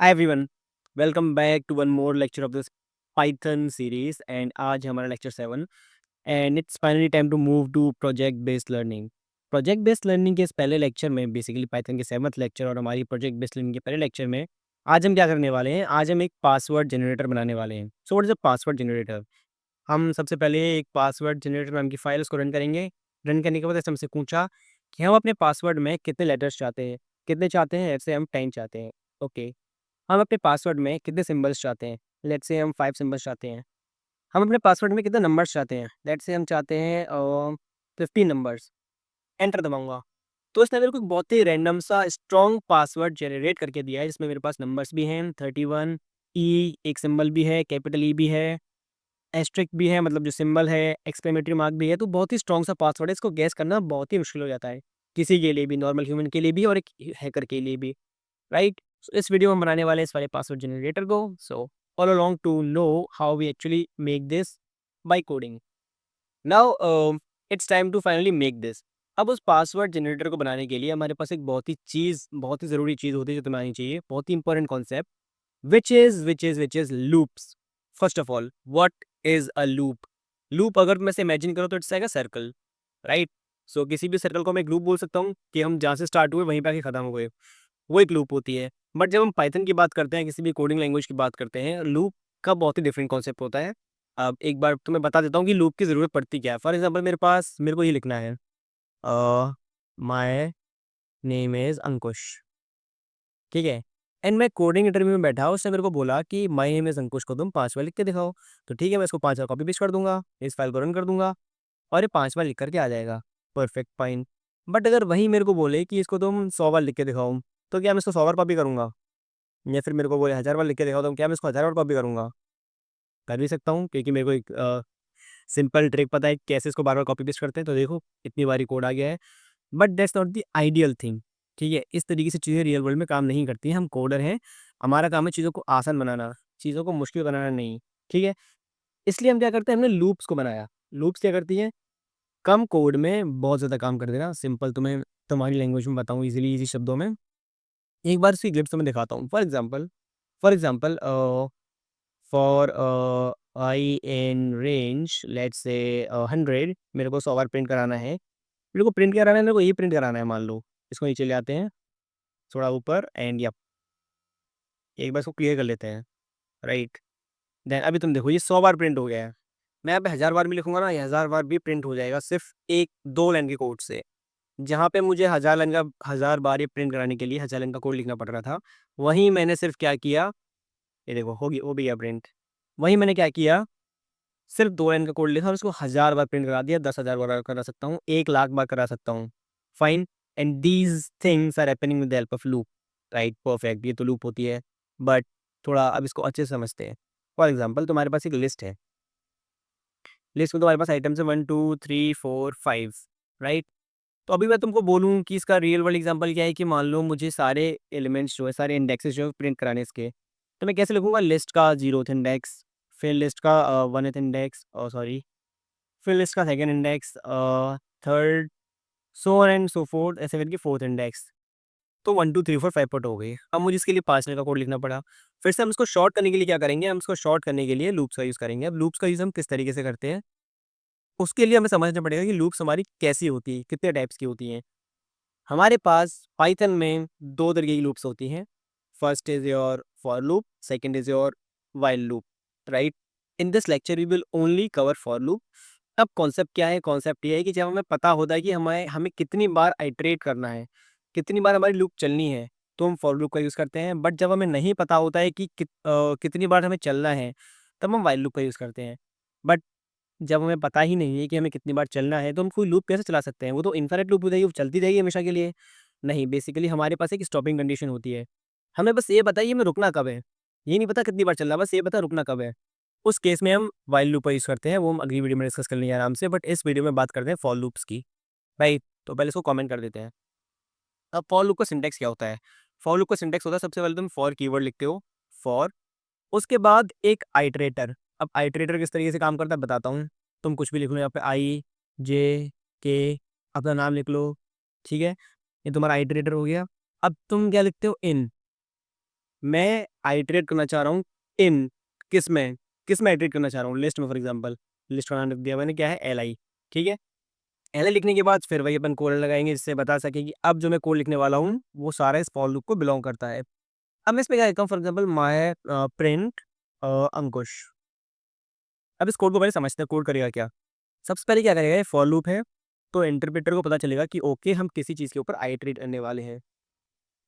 Hi everyone, welcome back to one more lecture of this Python series and आज हमारा lecture 7 and it's finally time to move to project based learning. Project based learning के इस पहले lecture में basically Python के 7th lecture और हमारी project based learning के पहले लेक्चर में आज हम क्या करने वाले हैं। आज हम एक पासवर्ड जनरेटर बनाने वाले हैं। So what is a password generator? हम सबसे पहले एक पासवर्ड जनरेटर नाम की फाइल उसको रन करेंगे। रन करने के बाद ऐसे हमसे पूछा कि हम अपने पासवर्ड में कितने लेटर्स चाहते हैं। कितने चाहते हैं? ऐसे हम 10 चाहते हैं। ओके। हम अपने पासवर्ड में कितने सिंबल्स चाहते हैं? लेट्स से हम 5 सिंबल्स चाहते हैं। हम अपने पासवर्ड में कितने नंबर्स चाहते हैं? लेट्स से हम चाहते हैं 15 नंबर्स। एंटर दबाऊँगा। तो इसने मेरे को एक बहुत ही रैंडम सा स्ट्रॉन्ग पासवर्ड जनरेट करके दिया है जिसमें मेरे पास नंबर्स भी हैं 31 ई एक सिंबल भी है, कैपिटल ई भी है, एस्टेरिस्क भी है मतलब जो सिंबल है, एक्सक्लेमेटरी मार्क भी है। तो बहुत ही स्ट्रॉन्ग सा पासवर्ड है। इसको गेस करना बहुत ही मुश्किल हो जाता है। किसी के लिए भी, नॉर्मल ह्यूमन के लिए भी और एक हैकर के लिए भी। राइट। सो इस वीडियो में हम बनाने वाले हैं इस वाले पासवर्ड जनरेटर को। So follow along to know how we actually make this by coding. Now it's time to finally make this. अब उस पासवर्ड जनरेटर को बनाने के लिए हमारे पास एक बहुत ही ज़रूरी चीज़ होती है जो तुम्हें आनी चाहिए। बहुत ही important concept which is loops. First of all, what is a loop? Loop अगर मैं से इमेजिन करो तो it's like a circle. Right. So किसी भी सर्कल को मैं एक लूप बोल सकता हूँ कि हम जहाँ से स्टार्ट हुए वहीं पे आके खत्म हो गए। वो एक लूप होती है। बट जब हम पाइथन की बात करते हैं, किसी भी कोडिंग लैंग्वेज की बात करते हैं, लूप का बहुत ही डिफरेंट कॉन्सेप्ट होता है। अब एक बार तो मैं बता देता हूँ कि लूप की ज़रूरत पड़ती क्या है। फॉर एग्जांपल मेरे को ये लिखना है, माय नेम इज़ अंकुश। ठीक है। एंड मैं कोडिंग इंटरव्यू में बैठा, उसने मेरे को बोला कि माय नेम इज़ अंकुश को तुम 5 बार लिख के दिखाओ। तो ठीक है, मैं इसको 5 बार कॉपी पेस्ट कर दूंगा, इस फाइल को रन कर दूंगा और ये 5 बार लिख करके आ जाएगा। Perfect, fine. बट अगर वही मेरे को बोले कि इसको तुम 100 बार लिख के दिखाओ, तो क्या मैं इसको 100 बार कॉपी करूंगा? या फिर मेरे को बोले 1000 बार लिख के दिखाओ, तो क्या मैं इसको 1000 बार कॉपी करूँगा? कर भी सकता हूँ क्योंकि मेरे को एक सिंपल ट्रिक पता है कैसे इसको बार-बार कॉपी पेस्ट करते हैं। तो देखो इतनी बारी कोड आ गया है। But that's not the ideal thing. ठीक है? इस तरीके से चीज़ें रियल वर्ल्ड में काम नहीं करती हैं। हम कोडर हैं, हमारा काम है चीज़ों को आसान बनाना, चीज़ों को मुश्किल बनाना नहीं। ठीक है? इसलिए हम क्या करते हैं, हमने लूप्स को बनाया। लूप्स क्या करती हैं? कम कोड में बहुत ज़्यादा काम कर देना। सिंपल तुम्हें तुम्हारी लैंग्वेज में बताऊँ ईज़ी शब्दों में। एक बार इसकी ग्लिप्स तुम्हें दिखाता हूँ। For example for I in range let's say 100 मेरे को 100 बार प्रिंट कराना है। मेरे को प्रिंट कराना है, मेरे को ये प्रिंट कराना है मान लो। इसको नीचे ले आते हैं, थोड़ा ऊपर एंड यप, एक बार इसको क्लियर कर लेते हैं, राइट। देन अभी तुम देखो ये 100 बार प्रिंट हो गया है। मैं अब 1000 बार भी लिखूँगा ना, ये 1000 बार भी प्रिंट हो जाएगा सिर्फ़ 1-2 लाइन के कोड से। जहाँ पे मुझे 1000 बार ये प्रिंट कराने के लिए 1000 लाइन का कोड लिखना पड़ रहा था, वहीं मैंने सिर्फ़ क्या किया, ये देखो हो भी गया प्रिंट। वहीं मैंने क्या किया, सिर्फ़ 2 लाइन का कोड लिखा और उसको 1000 बार प्रिंट करा दिया, 10,000 बार करा सकता हूँ, 1,00,000 बार करा सकता हूँ। Fine. And these things are happening with the help of loop. Right, perfect, ये तो लूप होती है। बट थोड़ा अब इसको अच्छे से समझते हैं। फॉर एग्ज़ाम्पल तुम्हारे पास एक लिस्ट है। लिस्ट में तुम्हारे पास आइटम्स है 1, 2, 3, 4, 5, राइट? तो अभी मैं तुमको बोलूँ कि इसका रियल वर्ल्ड एग्ज़ाम्पल क्या है कि मान लो मुझे सारे एलिमेंट्स जो है, सारे इंडेक्सेस जो है प्रिंट कराने हैं इसके। तो मैं कैसे लिखूँगा? लिस्ट का 0th इंडेक्स, फिर लिस्ट का 1th इंडेक्स, सॉरी, फिर लिस्ट का 2nd index, 3rd, so on and so fourth, ऐसे करके 4th इंडेक्स। तो 1, 2, 3, 4, 5 पुट हो गई। अब मुझे इसके लिए 5 लाइन का कोड लिखना पड़ा। फिर से हम इसको शॉर्ट करने के लिए क्या करेंगे? हम इसको शॉर्ट करने के लिए लूप्स का यूज़ करेंगे। अब लूप्स का यूज़ हम किस तरीके से करते हैं? उसके लिए हमें समझना पड़ेगा कि लूप्स हमारी कैसी होती है, कितने टाइप्स की होती हैं। हमारे पास पाइथन में 2 तरीके की लूप्स होती हैं। First is your for loop, second is your while loop, right? In this lecture we will only cover for loop. अब कॉन्सेप्ट क्या है? कॉन्सेप्ट ये है कि जब हमें पता होता है कि हमें हमें कितनी बार आइटरेट करना है, कितनी बार हमारी लूप चलनी है, तो हम फॉर लूप का यूज़ करते हैं। बट जब हमें नहीं पता होता है कि कितनी बार हमें चलना है, तब हम व्हाइल लूप का यूज़ करते हैं। बट जब हमें पता ही नहीं है कि हमें कितनी बार चलना है, तो हम कोई लूप कैसे चला सकते हैं? वो तो इनफाइनाइट लूप हो जाएगी, वो चलती रहेगी हमेशा के लिए। नहीं, बेसिकली हमारे पास एक स्टॉपिंग कंडीशन होती है। हमें बस ये बताइए हमें रुकना कब है। ये नहीं पता कितनी बार चलना है, बस ये पता रुकना कब है। उस केस में हम व्हाइल लूप का यूज़ करते हैं, वो हम अगली वीडियो में डिस्कस कर लेंगे आराम से। बट इस वीडियो में बात करते हैं फॉर लूप्स की, राइट? तो पहले इसको कमेंट कर देते हैं। अब फॉर लूप का सिंटैक्स क्या होता है? फॉर लूप का सिंटैक्स होता है, सबसे पहले तुम फॉर कीवर्ड लिखते हो, फॉर, उसके बाद एक आइटरेटर। अब आइटरेटर किस तरीके से काम करता है बताता हूँ। तुम कुछ भी लिख लो यहाँ पे, आई, जे, के, अपना नाम लिख लो, ठीक है? ये तुम्हारा आइटरेटर हो गया। अब तुम क्या लिखते हो? इन। मैं आइटरेट करना चाह रहा हूँ इन किस में आइटरेट करना चाह रहा हूँ, लिस्ट में। फॉर एग्जांपल लिस्ट का नाम लिख दिया मैंने, क्या है, एल आई। ठीक है, एल आई लिखने के बाद फिर वही अपन कोड लगाएंगे जिससे बता सके कि अब जो मैं कोड लिखने वाला हूँ वो सारा इस फॉर लूप को बिलोंग करता है। अब मैं इसमें क्या लिखता हूँ, फॉर एग्जाम्पल माई प्रिंट अंकुश। अब इस कोड को पहले समझते हैं, कोड करेगा क्या। सबसे पहले क्या करेगा, ये फॉर लूप है, तो इंटरप्रेटर को पता चलेगा कि ओके हम किसी चीज़ के ऊपर आइटरेट करने वाले हैं।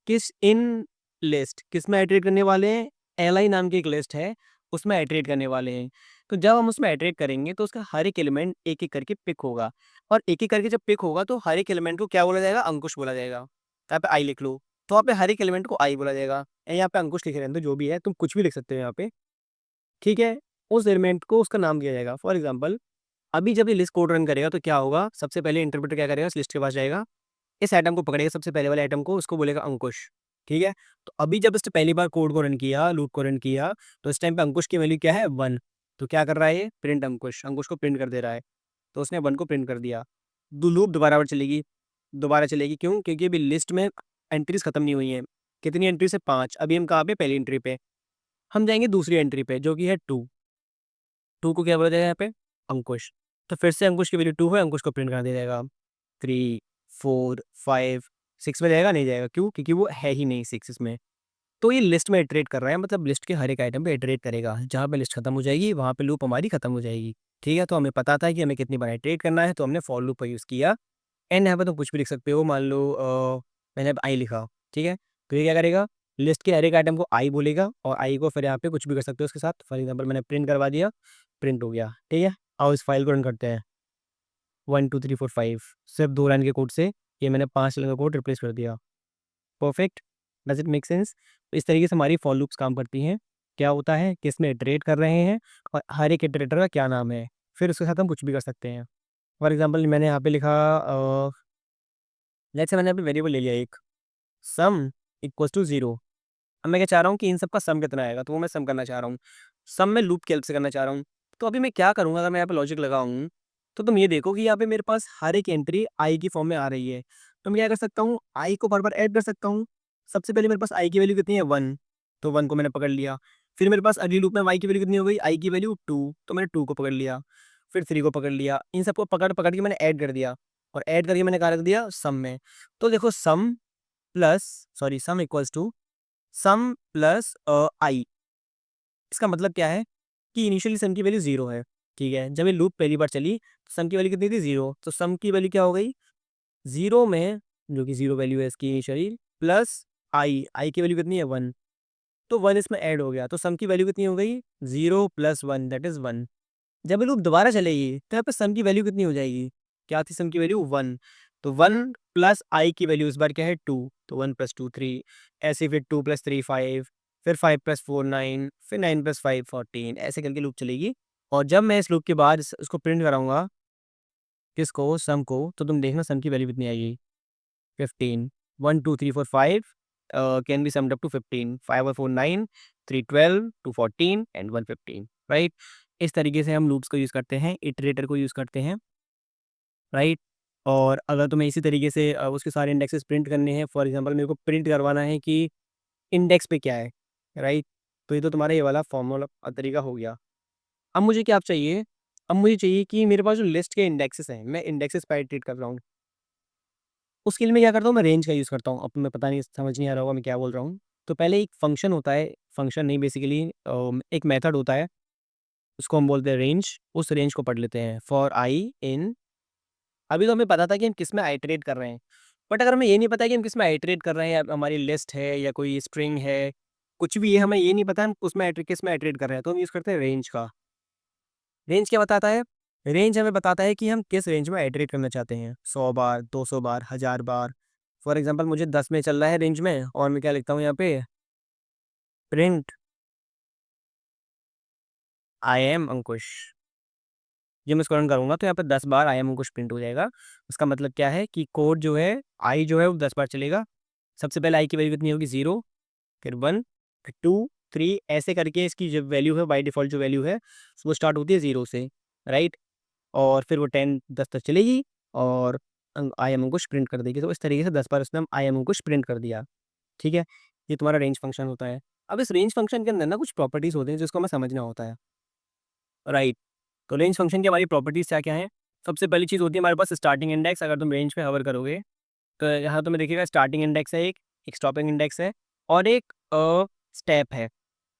किस इन लिस्ट, किस में आइटरेट करने वाले हैं, एल आई नाम की एक लिस्ट है, उसमें आइटरेट करने वाले हैं। तो जब हम उसमें आइटरेट करेंगे तो उसका हर एक एलिमेंट एक एक करके पिक होगा, और एक एक करके जब पिक होगा तो हर एक एलिमेंट को क्या बोला जाएगा, अंकुश बोला जाएगा। तो यहाँ पे आई लिख लो, तो यहाँ पे हर एक एलिमेंट को आई बोला जाएगा। यहाँ पे अंकुश लिख रहे हैं तो जो भी है तुम कुछ भी लिख सकते हो यहाँ पे। ठीक है, उस एलिमेंट को उसका नाम दिया जाएगा। फॉर एग्जाम्पल अभी जब ये लिस्ट कोड रन करेगा तो क्या होगा, सबसे पहले इंटरप्रेटर क्या करेगा, इस लिस्ट के पास जाएगा, इस आइटम को पकड़ेगा, सबसे पहले वाले आइटम को, उसको बोलेगा अंकुश। ठीक है, तो अभी जब इसने पहली बार कोड को रन किया, लूप को रन किया, तो इस टाइम पे अंकुश की वैल्यू क्या है, 1। तो क्या कर रहा है ये, प्रिंट अंकुश, अंकुश को प्रिंट कर दे रहा है। तो उसने 1 को प्रिंट कर दिया। लूप दोबारा पर चलेगी, दोबारा चलेगी, क्यों, क्योंकि अभी लिस्ट में एंट्रीज खत्म नहीं हुई हैं। कितनी एंट्री से, 5। अभी हम कहाँ पे, पहली एंट्री पे। हम जाएंगे दूसरी एंट्री पे जो कि है 2। 2 को क्या बोला जाएगा यहाँ पे, अंकुश। तो फिर से अंकुश की वैल्यू 2 है, अंकुश को प्रिंट कर दिया जाएगा। 3, 4, 5, 6 में जाएगा, नहीं जाएगा, क्यों, क्योंकि वो है ही नहीं 6 इसमें। तो ये लिस्ट में इटरेट कर रहा है, मतलब लिस्ट के हर एक आइटम पे इटरेट करेगा, जहाँ पे लिस्ट खत्म हो जाएगी वहाँ पे लूप हमारी खत्म हो जाएगी। ठीक है, तो हमें पता था कि हमें कितनी बार इटरेट करना है, तो हमने फॉर लूप का यूज़ किया। एंड यहाँ पे तुम कुछ भी लिख सकते हो, मान लो मैंने अब आई लिखा। ठीक है, तो ये क्या करेगा, लिस्ट के हर एक आइटम को आई बोलेगा, और आई को फिर यहाँ पे कुछ भी कर सकते हो उसके साथ। फॉर एग्जाम्पल मैंने प्रिंट करवा दिया, प्रिंट हो गया। ठीक है, आओ इस फाइल को रन करते हैं। 1 2 3 4 5, सिर्फ 2 लाइन के कोड से ये मैंने 5 लाइन का कोड रिप्लेस कर दिया। Perfect, does it make sense. तो इस तरीके से हमारी फॉर लूप्स काम करती हैं। क्या होता है कि इसमें इटरेट कर रहे हैं, और हर एक इटरेटर का क्या नाम है, फिर उसके साथ हम कुछ भी कर सकते हैं। फॉर एग्जाम्पल मैंने यहाँ पे लिखा, जैसे मैंने अभी वेरिएबल ले लिया एक, सम इक्वल्स टू 0। अब मैं क्या चाह रहा हूँ कि इन सब का सम कितना आएगा, तो वो मैं सम करना चाह रहा हूँ। सम में लूप की हेल्प से करना चाह रहा हूँ। तो अभी मैं क्या करूँगा, अगर मैं यहाँ पे लॉजिक लगाऊँ, तो तुम ये देखो कि यहाँ पे मेरे पास हर एक एंट्री आई की फॉर्म में आ रही है। तो मैं क्या कर सकता हूँ, आई को बार बार ऐड कर सकता हूँ। सबसे पहले मेरे पास आई की वैल्यू कितनी है, 1, तो 1 को मैंने पकड़ लिया। फिर मेरे पास अगली लूप में वाई की वैल्यू कितनी हो गई, आई की वैल्यू 2, तो मैंने 2 को पकड़ लिया। फिर 3 को पकड़ लिया। इन सबको पकड़ पकड़ के मैंने ऐड कर दिया, और ऐड करके मैंने कहा रख दिया सम में। तो देखो sum plus, sorry, sum equals to sum plus i. इसका मतलब क्या है कि इनिशियली सम की वैल्यू 0 है। ठीक है, जब ये लूप पहली बार चली तो सम की वैल्यू कितनी थी, 0। तो सम की वैल्यू क्या हो गई, 0 में, जो कि 0 वैल्यू है इसकी इनिशियली, प्लस आई, आई की वैल्यू कितनी है, 1। तो 1 इसमें ऐड हो गया, तो सम की वैल्यू कितनी हो गई, 0 प्लस 1 दैट इज 1। जब ये लूप दोबारा चलेगी तो यहाँ पे सम की वैल्यू कितनी हो जाएगी, क्या थी सम की वैल्यू, 1। तो 1 प्लस आई की वैल्यू इस बार क्या है, 2। तो 1 प्लस 2 3, ऐसे फिर 2 प्लस 3 5, फिर 5 प्लस 4 9, फिर 9 प्लस 5 14, ऐसे करके लूप चलेगी। और जब मैं इस लूप के बाद उसको प्रिंट कराऊंगा, किसको, सम को, तो तुम देखना सम की वैल्यू कितनी आएगी, 15। 1 2 3 4 5 can be summed up to 15। 5 और 4 9, 3 12, 2 14 एंड 1 15, राइट। इस तरीके से हम लूप्स को यूज़ करते हैं, इटरेटर को यूज़ करते हैं, राइट। और अगर तुम्हें इसी तरीके से उसके सारे इंडेक्सेस प्रिंट करने हैं, फॉर एग्जांपल मेरे को प्रिंट करवाना है कि इंडेक्स पे क्या है, राइट। तो ये तो तुम्हारा ये वाला फॉर्मूला तरीका हो गया। अब मुझे क्या चाहिए, अब मुझे चाहिए कि मेरे पास जो लिस्ट के इंडेक्सेस हैं, मैं इंडेक्सेस पे इटरेट कर रहा हूँ। उसके लिए मैं क्या करता हूँ, मैं रेंज का यूज़ करता हूँ। अब मैं पता नहीं, समझ नहीं आ रहा होगा मैं क्या बोल रहा हूँ। तो पहले एक फंक्शन होता है, फंक्शन नहीं बेसिकली एक मेथड होता है, उसको हम बोलते हैं रेंज। उस रेंज को पढ़ लेते हैं, फॉर आई इन। अभी तो हमें पता था कि हम किस में आइटरेट कर रहे हैं, बट अगर हमें ये नहीं पता कि हम किस में आइटरेट कर रहे हैं, या हमारी लिस्ट है या कोई स्ट्रिंग है, कुछ भी है, हमें ये नहीं पता हम उसमें किस में आइटरेट कर रहे हैं, तो हम यूज़ करते हैं रेंज का। रेंज क्या बताता है, रेंज हमें बताता है कि हम किस रेंज में आइटरेट करना चाहते हैं, 100 बार, 200 बार, 1000 बार। फॉर एग्जांपल मुझे 10 में चल रहा है रेंज में, और मैं क्या लिखता हूँ यहाँ पे, प्रिंट आई एम अंकुश। जब मैं इसको रन करूँगा तो यहाँ पे 10 बार आई एम अंकुश प्रिंट हो जाएगा। उसका मतलब क्या है कि कोड जो है, आई जो है वो 10 बार चलेगा। सबसे पहले आई की वैल्यू कितनी होगी, 0, फिर 1, फिर 2, 3, ऐसे करके इसकी जो वैल्यू है, बाय डिफ़ॉल्ट जो वैल्यू है वो स्टार्ट होती है 0 से, राइट। और फिर वो 10 10 तक चलेगी, और आई एम अंकुश प्रिंट कर देगी। तो इस तरीके से 10 बार उसने आई एम अंकुश प्रिंट कर दिया। ठीक है, ये तुम्हारा रेंज फंक्शन होता है। अब इस रेंज फंक्शन के अंदर ना कुछ प्रॉपर्टीज़ होती हैं जिसको हमें समझना होता है, राइट? तो रेंज फंक्शन की हमारी प्रॉपर्टीज़ क्या-क्या हैं? सबसे पहली चीज़ होती है हमारे पास स्टार्टिंग इंडेक्स। अगर तुम रेंज पे हॉवर करोगे, तो यहाँ तुम्हें देखिएगा स्टार्टिंग इंडेक्स है एक स्टॉपिंग इंडेक्स है और एक स्टेप है।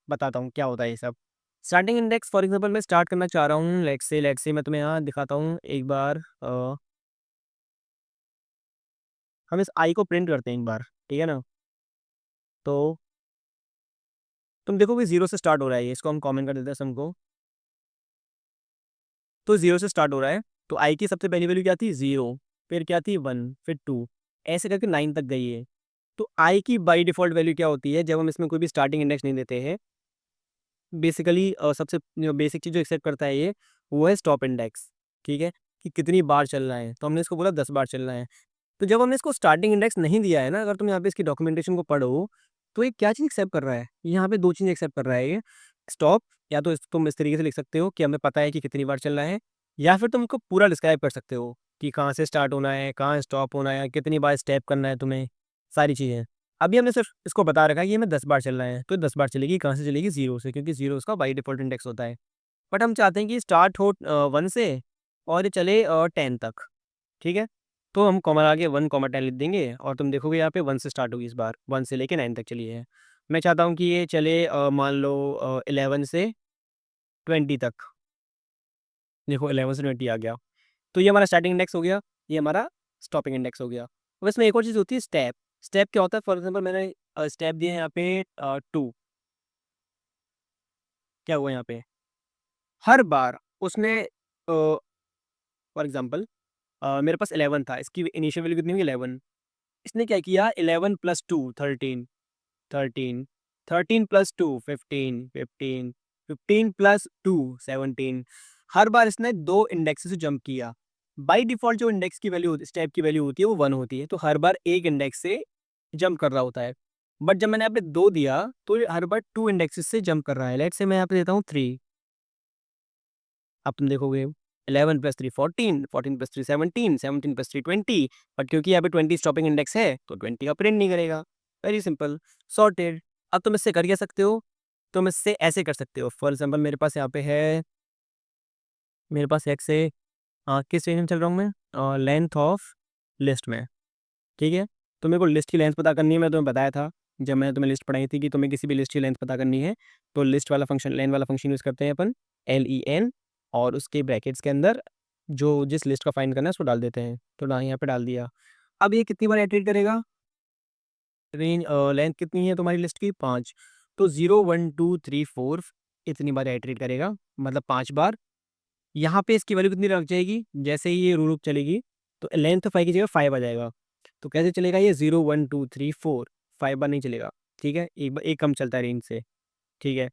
बताता हूँ क्या होता है ये सब। स्टार्टिंग इंडेक्स फॉर एग्ज़ाम्पल मैं स्टार्ट करना चाह रहा हूँ, लेट्स से मैं तुम्हें यहाँ दिखाता हूँ एक बार। हम इस आई को प्रिंट करते हैं एक बार, ठीक है ना? तो तुम देखोगे 0 से स्टार्ट हो रहा है ये, इसको हम कॉमन कर देते हैं सम को। तो 0 से स्टार्ट हो रहा है, तो आई की सबसे पहली वैल्यू क्या थी? 0, फिर क्या थी? 1, फिर 2, ऐसे करके 9 तक गई है। तो आई की बाय डिफ़ॉल्ट वैल्यू क्या होती है जब हम इसमें कोई भी स्टार्टिंग इंडेक्स नहीं देते हैं? बेसिकली सबसे जो बेसिक चीज़ जो एक्सेप्ट करता है ये, वो है स्टॉप इंडेक्स, ठीक है? कि कितनी बार चल रहा है, तो हमने इसको बोला 10 बार चल रहा है। तो जब हमने इसको स्टार्टिंग इंडेक्स नहीं दिया है ना, अगर तुम यहाँ पे इसकी डॉक्यूमेंटेशन को पढ़ो, तो ये क्या चीज़ एक्सेप्ट कर रहा है? यहाँ पे 2 चीज़ें एक्सेप्ट कर रहा है ये, स्टॉप, या तो तुम इस तरीके से लिख सकते हो कि हमें पता है कि कितनी बार चल रहा है, या फिर तुम इसको पूरा डिस्क्राइब कर सकते हो कि कहाँ से स्टार्ट होना है, कहाँ स्टॉप होना है, कितनी बार स्टेप करना है तुम्हें, सारी चीज़ें। अभी हमने सिर्फ इसको बता रखा है कि हमें 10 बार चलना है, तो 10 बार चलेगी, कहाँ से चलेगी? 0 से, क्योंकि 0 उसका बाय डिफ़ॉल्ट इंडेक्स होता है। बट हम चाहते हैं कि स्टार्ट हो 1 से और ये चले 10 तक, ठीक है? तो हम कॉमा लगा के 1, 10 लिख देंगे और तुम देखोगे यहाँ पे 1 से स्टार्ट होगी इस बार, 1 से लेके 9 तक चली है। मैं चाहता हूँ कि ये चले मान लो 11 से 20 तक। देखो 11 से 20 आ गया। तो ये हमारा स्टार्टिंग इंडेक्स हो गया, ये हमारा स्टॉपिंग इंडेक्स हो गया। अब इसमें एक और चीज़ होती है स्टेप। स्टेप क्या होता है? फॉर एग्ज़ाम्पल मैंने स्टेप दिए हैं यहाँ पे 2, क्या हुआ यहाँ पे? हर बार उसने फॉर एग्ज़ाम्पल मेरे पास 11 था, इसकी इनिशियल वैल्यू कितनी हुई? 11। इसने क्या किया? 11 + 2 13, 13, 13 + 2 15, 15, 15 + 2 17। हर बार इसने 2 इंडेक्स से जंप किया। बाय डिफ़ॉल्ट जो इंडेक्स की वैल्यू होती है, स्टेप की वैल्यू होती है, वो 1 होती है, तो हर बार 1 इंडेक्स से जंप कर रहा होता है। बट जब मैंने यहाँ पे 2 दिया, तो ये हर बार 2 इंडेक्सेस से जंप कर रहा है। लेट्स से मैं यहाँ पे देता हूँ 3। अब तुम देखोगे 11 + 3 14, 14 + 3 17, 17 + 3 20, बट क्योंकि यहाँ पे 20 स्टॉपिंग इंडेक्स है, तो 20 का प्रिंट नहीं करेगा। Very simple, sorted. अब तुम इससे कर क्या सकते हो? तुम इससे ऐसे कर सकते हो। फॉर एग्ज़ाम्पल मेरे पास यहाँ पे है, मेरे पास x है, किस रेंज में चल रहा हूँ मैं? लेंथ ऑफ लिस्ट में, ठीक है? तो मेरे को लिस्ट की लेंथ पता करनी है, मैं तुम्हें बताया था, जब मैंने तुम्हें लिस्ट पढ़ाई थी कि तुम्हें किसी भी लिस्ट की लेंथ पता करनी है, तो लिस्ट वाला फंक्शन, लेन वाला फंक्शन यूज़ करते हैं अपन, len, और उसके ब्रैकेट्स के अंदर जो जिस लिस्ट का फाइंड करना है उसको डाल देते हैं। तो ना यहाँ पे डाल दिया। अब ये कितनी बार इटरेट करेगा? रेंज लेंथ कितनी है तुम्हारी लिस्ट की? 5। तो 0 1 2 3 4 इतनी बार इटरेट करेगा, मतलब 5 बार। यहाँ पे इसकी वैल्यू कितनी रख जाएगी? जैसे ही ये लूप चलेगी, तो लेंथ 5 की जगह 5 आ जाएगा। तो कैसे चलेगा ये? 0 1 2 3 4 5 बार नहीं चलेगा, ठीक है? एक कम चलता है रेंज से, ठीक है?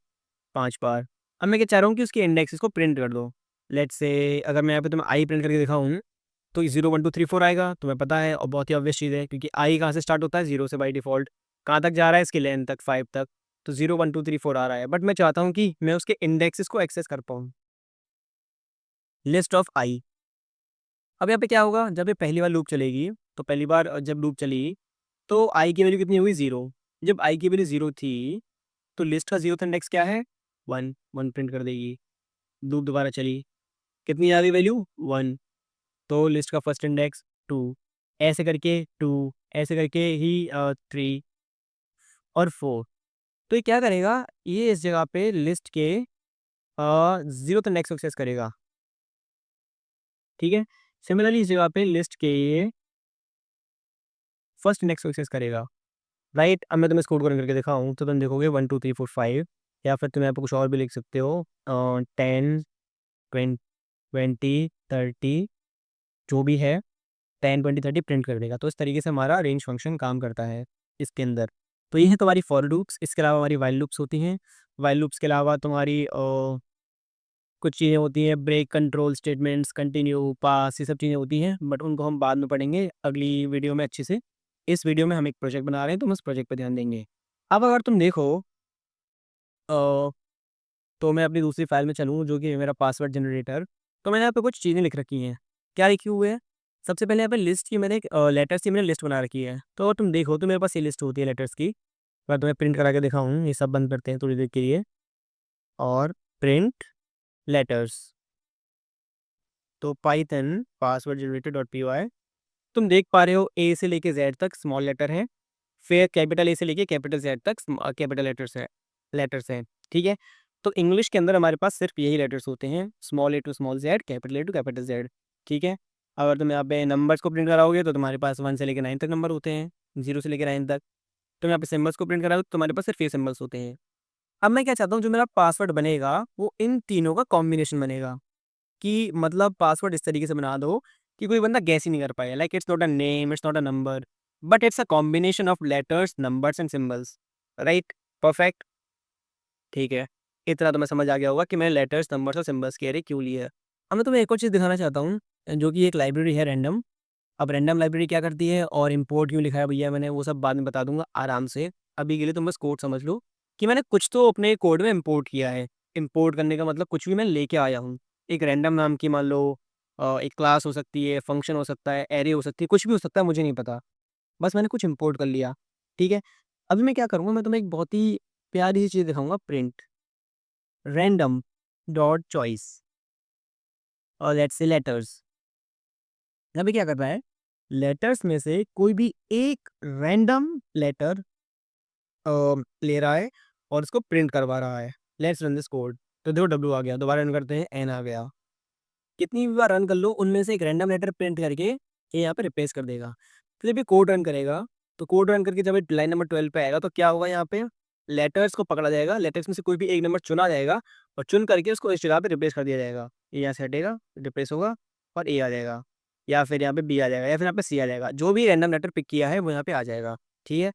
5 बार। अब मैं क्या चाह रहा हूँ कि उसके इंडेक्सेस को प्रिंट कर दो। लेट्स से अगर मैं यहाँ पे तुम्हें आई प्रिंट करके दिखाऊँ, तो 0 1 2 3 4 आएगा, तुम्हें पता है, और बहुत ही ऑब्वियस चीज़ है क्योंकि आई कहाँ से स्टार्ट होता है? 0 से बाय डिफ़ॉल्ट। कहाँ तक जा रहा है? इसकी लेंथ तक, 5 तक। तो 0 1 2 3 4 आ रहा है, बट मैं चाहता हूँ कि मैं उसके इंडेक्सेस को एक्सेस कर पाऊँ। लिस्ट ऑफ आई। अब यहाँ पे क्या होगा? जब ये पहली बार लूप चलेगी, तो पहली बार जब लूप चली, तो आई की वैल्यू कितनी हुई? 0। जब आई की वैल्यू 0 थी, तो लिस्ट का 0th इंडेक्स क्या है? 1, 1 प्रिंट कर देगी। लूप दोबारा चली, कितनी आ गई वैल्यू? 1, तो लिस्ट का फर्स्ट इंडेक्स 2, ऐसे करके 2, ऐसे करके ही 3 और 4। तो ये क्या करेगा? ये इस जगह पे लिस्ट के 0th इंडेक्स को एक्सेस करेगा, ठीक है? सिमिलरली इस जगह पे लिस्ट के फर्स्ट इंडेक्स को एक्सेस करेगा, राइट? अब मैं तुम्हें इसको कोड करके दिखाऊँ, तो तुम देखोगे 1 2 3 4 5, या फिर तुम यहाँ पे कुछ और भी लिख सकते हो, 10 20 30, जो भी है 10 20 30 प्रिंट कर देगा। तो इस तरीके से हमारा रेंज फंक्शन काम करता है इसके अंदर। तो ये है तुम्हारी फॉर लूप्स। इसके अलावा हमारी व्हाइल लूप्स होती हैं। व्हाइल लूप्स के अलावा तुम्हारी कुछ चीज़ें होती हैं, ब्रेक, कंट्रोल स्टेटमेंट्स, कंटिन्यू, पास, ये सब चीज़ें होती हैं, बट उनको हम बाद में पढ़ेंगे अगली वीडियो में अच्छे से। इस वीडियो में हम एक प्रोजेक्ट बना रहे हैं, तो हम उस प्रोजेक्ट पे ध्यान देंगे। अब अगर तुम देखो, अ, तो मैं अपनी दूसरी फाइल में चलूँ जो कि है मेरा पासवर्ड जनरेटर, तो मैंने यहाँ पे कुछ चीज़ें लिख रखी हैं। क्या लिखे हुए हैं? सबसे पहले यहाँ पे लिस्ट की मैंने एक लेटर्स की मैंने लिस्ट बना रखी है। तो अगर तुम देखो तो मेरे पास ये लिस्ट होती है लेटर्स की। मैं तुम्हें प्रिंट करा के दिखाऊँ, ये सब बंद करते हैं थोड़ी देर के लिए, और प्रिंट लेटर्स। तो Python password generator dot P Y, तुम देख पा रहे हो ए से लेके जेड तक स्मॉल लेटर है, फिर कैपिटल ए से लेके कैपिटल जेड तक कैपिटल लेटर्स है। ठीक है, तो इंग्लिश के अंदर हमारे पास सिर्फ यही लेटर्स होते हैं, small A to small Z, capital A to capital Z. ठीक है, अगर तुम यहाँ पे नंबर्स को प्रिंट कराओगे तो तुम्हारे पास 1 से लेकर 9 तक नंबर होते हैं, 0 से लेकर 9 तक। तुम यहाँ पे सिम्बल्स को प्रिंट कराओगे तो तुम्हारे पास सिर्फ ये सिम्बल्स होते हैं। अब मैं क्या चाहता हूँ, जो मेरा पासवर्ड बनेगा वो इन तीनों का कॉम्बिनेशन बनेगा, कि मतलब पासवर्ड इस तरीके से बना दो कि कोई बंदा गैस ही नहीं कर पाए, like it's not a name, it's not a number, but it's a combination of letters, numbers and symbols. Right, perfect. ठीक है, इतना तो मैं समझ आ गया होगा कि मैंने लेटर्स, नंबर्स और सिंबल्स के एरे क्यों लिए है। अब मैं तुम्हें एक और चीज़ दिखाना चाहता हूँ, जो कि एक लाइब्रेरी है रैंडम। अब रैंडम लाइब्रेरी क्या करती है और इंपोर्ट क्यों लिखा है भैया मैंने, वो सब बाद में बता दूंगा आराम से। अभी के लिए तुम बस कोड समझ लो कि मैंने कुछ तो अपने कोड में इंपोर्ट किया है। इंपोर्ट करने का मतलब कुछ भी मैं लेके आया हूँ, एक रैंडम नाम की, मान लो एक क्लास हो सकती है, फंक्शन हो सकता है, एरे हो सकती है, कुछ भी हो सकता है, मुझे नहीं पता, बस मैंने कुछ इंपोर्ट कर लिया। ठीक है, अभी मैं क्या करूँगा, मैं तुम्हें एक बहुत ही प्यारी सी चीज़ दिखाऊंगा, प्रिंट रैंडम डॉट चॉइस और लेट्स से लेटर्स। अभी क्या कर रहा है, लेटर्स में से कोई भी एक रैंडम लेटर ले रहा है और उसको प्रिंट करवा रहा है। Let's run this code. तो देखो डब्ल्यू आ गया, दोबारा रन करते हैं, एन आ गया। कितनी भी बार रन कर लो, उनमें से एक रैंडम लेटर प्रिंट करके ये यहाँ पे रिप्लेस कर देगा। तो जब ये कोड रन करेगा, तो कोड रन करके जब ये लाइन नंबर 12 पे आएगा तो क्या होगा, यहाँ पे लेटर्स को पकड़ा जाएगा, लेटर्स में से कोई भी एक नंबर चुना जाएगा और चुन करके उसको इस जगह पे रिप्लेस कर दिया जाएगा। ये यहाँ से हटेगा, रिप्लेस होगा और ए आ जाएगा, या फिर यहाँ पे बी आ जाएगा, या फिर यहाँ पे सी आ जाएगा। जो भी रैंडम लेटर पिक किया है वो यहाँ पे आ जाएगा। ठीक है,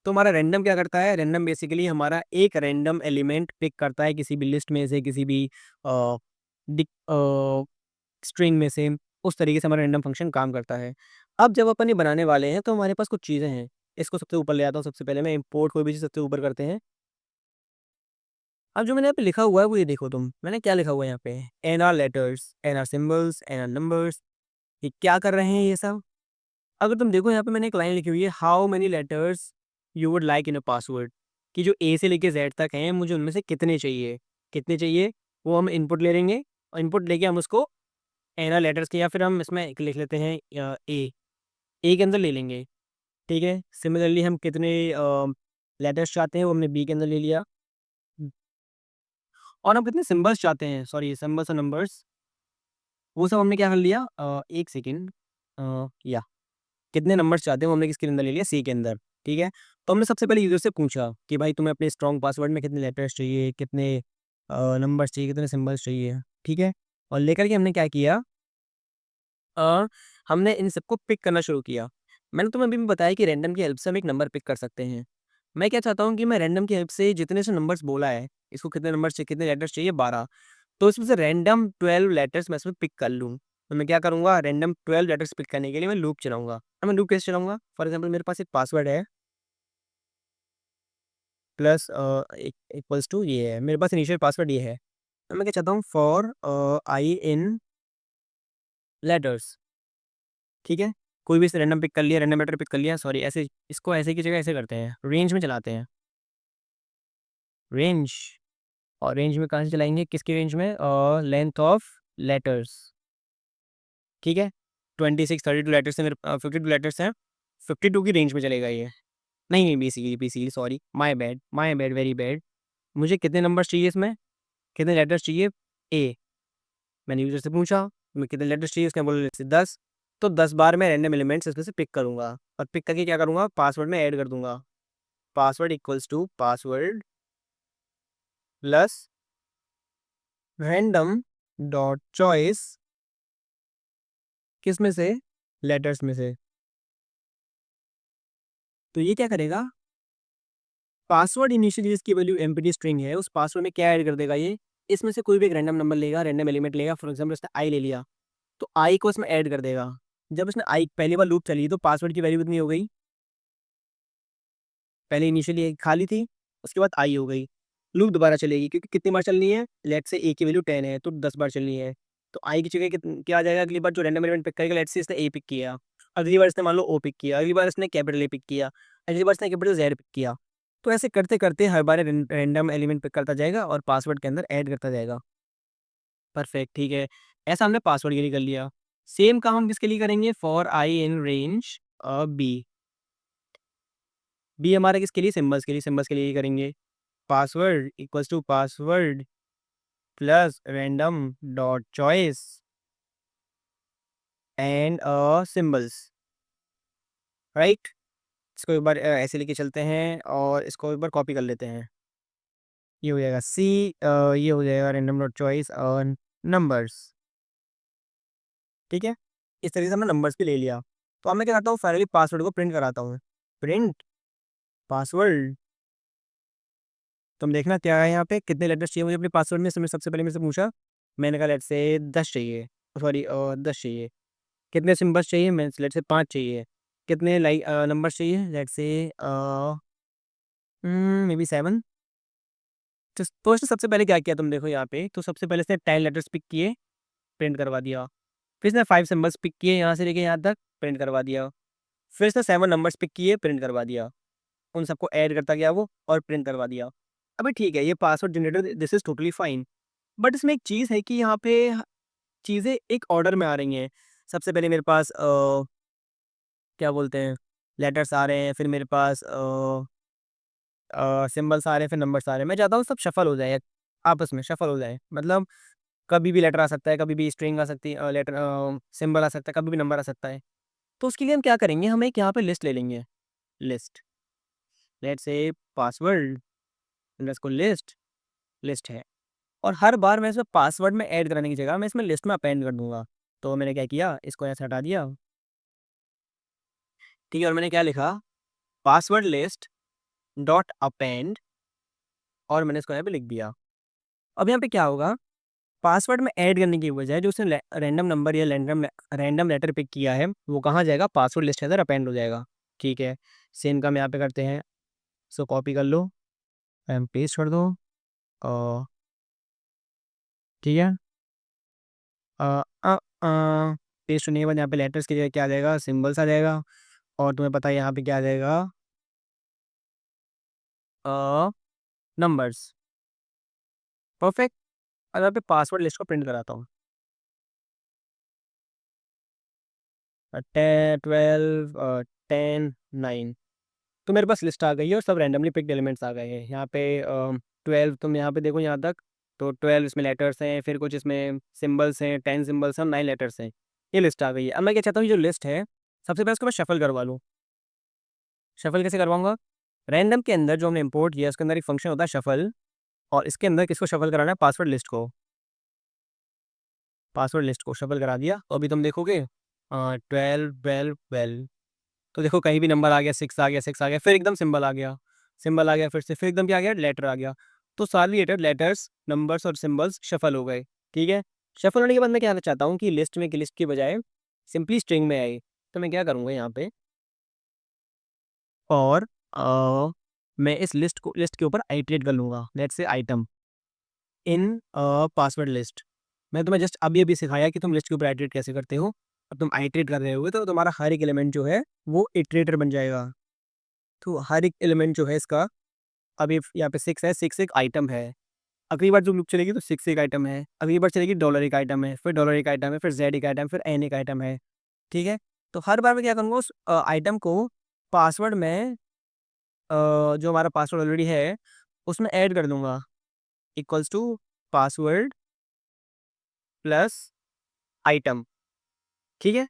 तो हमारा रैंडम क्या करता है, रैंडम बेसिकली हमारा एक रैंडम एलिमेंट पिक करता है किसी भी लिस्ट में से, किसी भी स्ट्रिंग में से। उस तरीके से हमारा रैंडम फंक्शन काम करता है। अब जब अपन ये बनाने वाले हैं तो हमारे पास कुछ चीज़ें हैं। इसको सबसे ऊपर ले आता हूँ, सबसे पहले मैं इंपोर्ट कोई भी चीज़ सबसे ऊपर करते हैं। अब जो मैंने यहाँ पे लिखा हुआ है वो ये देखो तुम, मैंने क्या लिखा हुआ है यहाँ पे, N R letters, N R symbols, N R numbers. ये क्या कर रहे हैं ये सब। अगर तुम देखो यहाँ पे मैंने एक लाइन लिखी हुई है, how many letters you would like in a password, कि जो ए से लेके जेड तक हैं मुझे उनमें से कितने चाहिए, कितने चाहिए, वो हम इनपुट ले लेंगे, और इनपुट लेके हम उसको एन आर लेटर्स के, या फिर हम इसमें एक लिख लेते हैं ए के अंदर ले लेंगे। ठीक है, सिमिलरली हम कितने लेटर्स चाहते हैं वो हमने बी के अंदर ले लिया, और हम कितने सिंबल्स चाहते हैं, सॉरी सिंबल्स और नंबर्स, वो सब हमने क्या कर लिया, एक सेकेंड, या कितने नंबर्स चाहते हैं वो हमने किसके अंदर ले लिया, सी के अंदर। ठीक है, तो हमने सबसे पहले यूजर से पूछा कि भाई तुम्हें अपने स्ट्रॉन्ग पासवर्ड में कितने लेटर्स चाहिए, कितने नंबर्स चाहिए, कितने सिंबल्स चाहिए। ठीक है, और लेकर के हमने क्या किया, अ, हमने इन सबको पिक करना शुरू किया। मैंने तुम्हें अभी भी बताया कि रैंडम की हेल्प से हम एक नंबर पिक कर सकते हैं। मैं क्या चाहता हूँ कि मैं रैंडम की हेल्प से जितने से नंबर्स बोला है, इसको कितने नंबर्स चाहिए, कितने लेटर्स चाहिए, 12, तो इसमें से रैंडम 12 लेटर्स मैं इसमें पिक कर लूँ। तो मैं क्या करूँगा, रैंडम 12 लेटर्स पिक करने के लिए मैं लूप चलाऊँगा। अब मैं लूप कैसे चलाऊँगा, फॉर एग्जाम्पल मेरे पास एक पासवर्ड है, प्लस इक्वल्स टू ये है, मेरे पास इनिशियल पासवर्ड ये है। तो मैं क्या चाहता हूँ, फॉर आई इन लेटर्स। ठीक है, कोई भी रैंडम पिक कर लिया, रैंडम लेटर पिक कर लिया, सॉरी ऐसे, इसको ऐसे की जगह ऐसे करते हैं, रेंज में चलाते हैं, रेंज। और रेंज में कहाँ से चलाएंगे, किसकी रेंज में, लेंथ ऑफ लेटर्स। ठीक है, 26 32 लेटर्स हैं मेरे, 52 लेटर्स हैं, 52 की रेंज में चलेगा ये। नहीं नहीं, basically sorry, my bad very bad. मुझे कितने नंबर्स चाहिए इसमें, कितने लेटर्स चाहिए, ए। मैंने यूजर से पूछा मैं कितने लेटर्स चाहिए, उसने बोला जैसे 10। तो 10 बार मैं रैंडम एलिमेंट्स इसमें से पिक करूंगा, और पिक करके क्या करूंगा, पासवर्ड में ऐड कर दूंगा। Password equals to password plus random dot choice, किस में से, लेटर्स में से। तो ये क्या करेगा, पासवर्ड इनिशियली जिसकी वैल्यू एम्प्टी स्ट्रिंग है, उस पासवर्ड में क्या ऐड कर देगा ये, इसमें से कोई भी एक रैंडम नंबर लेगा, रैंडम एलिमेंट लेगा, फॉर एग्जाम्पल उसने आई ले लिया, तो आई को इसमें ऐड कर देगा। जब उसने आई पहली बार लूप चली तो पासवर्ड की वैल्यू कितनी हो गई, पहले इनिशियली एक खाली थी, उसके बाद आई हो गई। लूप दोबारा चलेगी क्योंकि कितनी बार चलनी है, लेट से ए की वैल्यू 10 है तो 10 बार चलनी है। तो आई की जगह क्या आ जाएगा, अगली बार जो रैंडम एलिमेंट पिक करेगा, लेट से इसने ए पिक किया, अगली बार इसने मान लो ओ पिक किया, अगली बार इसने कैपिटल ए पिक किया, अगली बार इसने कैपिटल जेड पिक किया। तो ऐसे करते करते हर बार रैंडम एलिमेंट पिक करता जाएगा और पासवर्ड के अंदर ऐड करता जाएगा। परफेक्ट, ठीक है। ऐसा हमने पासवर्ड के लिए कर लिया। सेम काम हम किसके लिए करेंगे? For I in range B. B हमारा किसके लिए? सिंबल्स के लिए। सिंबल्स के लिए ये करेंगे password equals to password plus random dot choice and symbols, right. इसको एक बार ऐसे लेके चलते हैं और इसको एक बार कॉपी कर लेते हैं। ये हो जाएगा सी, ये हो जाएगा रैंडम डॉट चॉइस और नंबर्स, ठीक है। इस तरीके से हमने नंबर्स भी ले लिया। तो अब मैं क्या करता हूँ, फाइनली पासवर्ड को प्रिंट कराता हूँ। Print password. तुम देखना क्या है यहाँ पे, कितने लेटर्स चाहिए मुझे अपने पासवर्ड में। सबसे पहले मेरे से पूछा, मैंने कहा लेट से 10 चाहिए, सॉरी 10 चाहिए। कितने सिंबल्स चाहिए? मैं लेट से 5 चाहिए। कितने लाइक नंबर्स चाहिए? लेट से मे बी 7। तो इसने सबसे पहले क्या किया तुम देखो यहाँ पे, तो सबसे पहले इसने 10 लेटर्स पिक किए, प्रिंट करवा दिया। फिर इसने 5 सिंबल्स पिक किए यहाँ से लेके यहाँ तक, प्रिंट करवा दिया। फिर इसने 7 नंबर्स पिक किए, प्रिंट करवा दिया। उन सबको ऐड करता गया वो और प्रिंट करवा दिया। अभी ठीक है, ये password generator, this is totally fine. But इसमें एक चीज़ है कि यहाँ पे चीज़ें एक ऑर्डर में आ रही हैं। सबसे पहले मेरे पास क्या बोलते हैं, लेटर्स आ रहे हैं, फिर मेरे पास सिंबल्स आ रहे हैं, फिर नंबर्स आ रहे हैं। मैं चाहता हूँ सब शफल हो जाए, आपस में शफल हो जाए। मतलब कभी भी लेटर आ सकता है, कभी भी स्ट्रिंग आ सकती है, लेटर सिंबल आ सकता है, कभी भी नंबर आ सकता है। तो उसके लिए हम क्या करेंगे, हम एक यहाँ पे लिस्ट ले लेंगे। लिस्ट, लेट्स से पासवर्ड को लिस्ट, लिस्ट है। और हर बार मैं इसमें पासवर्ड में ऐड कराने की जगह मैं इसमें लिस्ट में अपेंड कर दूंगा। तो मैंने क्या किया, इसको ऐसे हटा दिया, ठीक है। और मैंने क्या लिखा, पासवर्ड लिस्ट डॉट अपेंड, और मैंने इसको यहाँ पे लिख दिया। अब यहाँ पे क्या होगा, पासवर्ड में ऐड करने की बजाय जो उसने रैंडम नंबर या रैंडम लेटर पिक किया है वो कहाँ जाएगा, पासवर्ड लिस्ट के अंदर अपेंड हो जाएगा, ठीक है। सेम काम यहाँ पे करते हैं। सो कॉपी कर लो एंड पेस्ट कर दो, और ठीक है। पेस्ट होने के बाद यहाँ पे लेटर्स की जगह क्या आ जाएगा, सिंबल्स आ जाएगा। और तुम्हें पता है यहाँ पे क्या आ जाएगा, नंबर्स। परफेक्ट। अब यहाँ पे पासवर्ड लिस्ट को प्रिंट कराता हूँ। 12 10 9। तो मेरे पास लिस्ट आ गई है और सब रैंडमली पिक्ड एलिमेंट्स आ गए हैं यहाँ पे। 12 तुम यहाँ पे देखो यहाँ तक, तो 12 इसमें लेटर्स हैं, फिर कुछ इसमें सिंबल्स हैं, 10 सिंबल्स हैं, 9 लेटर्स हैं। ये लिस्ट आ गई है। अब मैं क्या चाहता हूँ, ये जो लिस्ट है सबसे पहले उसको मैं शफल करवा लूँ। शफल कैसे करवाऊंगा, रैंडम के अंदर जो हमने इंपोर्ट किया उसके अंदर एक फंक्शन होता है शफल, और इसके अंदर किसको शफल कराना है, पासवर्ड लिस्ट को। पासवर्ड लिस्ट को शफल करा दिया। तो अभी तुम देखोगे 12 12 12, तो देखो कहीं भी नंबर आ गया, 6 आ गया, 6 आ गया, फिर एकदम सिंबल आ गया, सिंबल आ गया, फिर से फिर एकदम क्या आ गया, लेटर आ गया। तो सारी लेटर्स नंबर्स और सिंबल्स शफल हो गए, ठीक है। शफल होने के बाद मैं क्या चाहता हूँ कि लिस्ट में की लिस्ट की बजाय सिंपली स्ट्रिंग में आए। तो मैं क्या करूँगा यहाँ पे, और मैं इस लिस्ट के ऊपर आइटरेट कर लूँगा। Let's say item in password list. मैं तुम्हें जस्ट अभी अभी सिखाया कि तुम लिस्ट के ऊपर आइटरेट कैसे करते हो। अब तुम आइटरेट कर रहे होगे तो तुम्हारा हर एक एलिमेंट जो है वो इटरेटर बन जाएगा। तो हर एक एलिमेंट जो है इसका, अभी यहाँ पे 6 है, 6 एक आइटम है। अगली बार जो लूप चलेगी तो 6 एक आइटम है, अगली बार चलेगी डॉलर एक आइटम है, फिर डॉलर एक आइटम है, फिर जेड एक आइटम, फिर एन एक आइटम है, ठीक है। तो हर बार मैं क्या करूँगा, उस आइटम को पासवर्ड में जो हमारा पासवर्ड ऑलरेडी है उसमें ऐड कर दूंगा, equals to password plus item, ठीक है।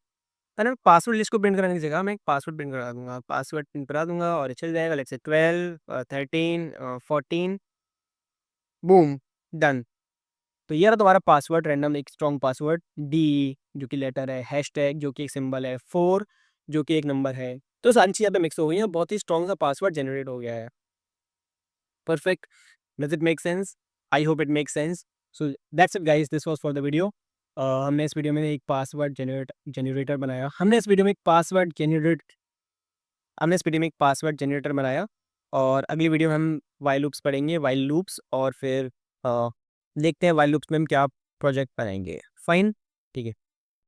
मैंने पासवर्ड लिस्ट को प्रिंट कराने की जगह मैं एक पासवर्ड प्रिंट करा दूंगा, पासवर्ड प्रिंट करा दूंगा और ये चल जाएगा। Let's say 12 13 14, boom, done. तो ये रहा तुम्हारा पासवर्ड, रैंडम एक स्ट्रॉन्ग पासवर्ड। डी जो कि लेटर है, हैशटैग जो कि एक सिंबल है, 4 जो कि एक नंबर है। तो सारी चीज़ें पे मिक्स हो गई हैं, बहुत ही स्ट्रॉन्ग सा पासवर्ड जनरेट हो गया है। Perfect. Does it make sense? I hope it make sense. So that's it guys, this was for the video. हमने इस वीडियो में एक पासवर्ड जनरेटर बनाया, हमने इस वीडियो में एक पासवर्ड जनरेटर बनाया। और अगली वीडियो में हम वाइल लूप्स पढ़ेंगे, वाइल लूप्स, और फिर देखते हैं वाइल लूप्स में हम क्या प्रोजेक्ट बनाएंगे। फाइन, ठीक है।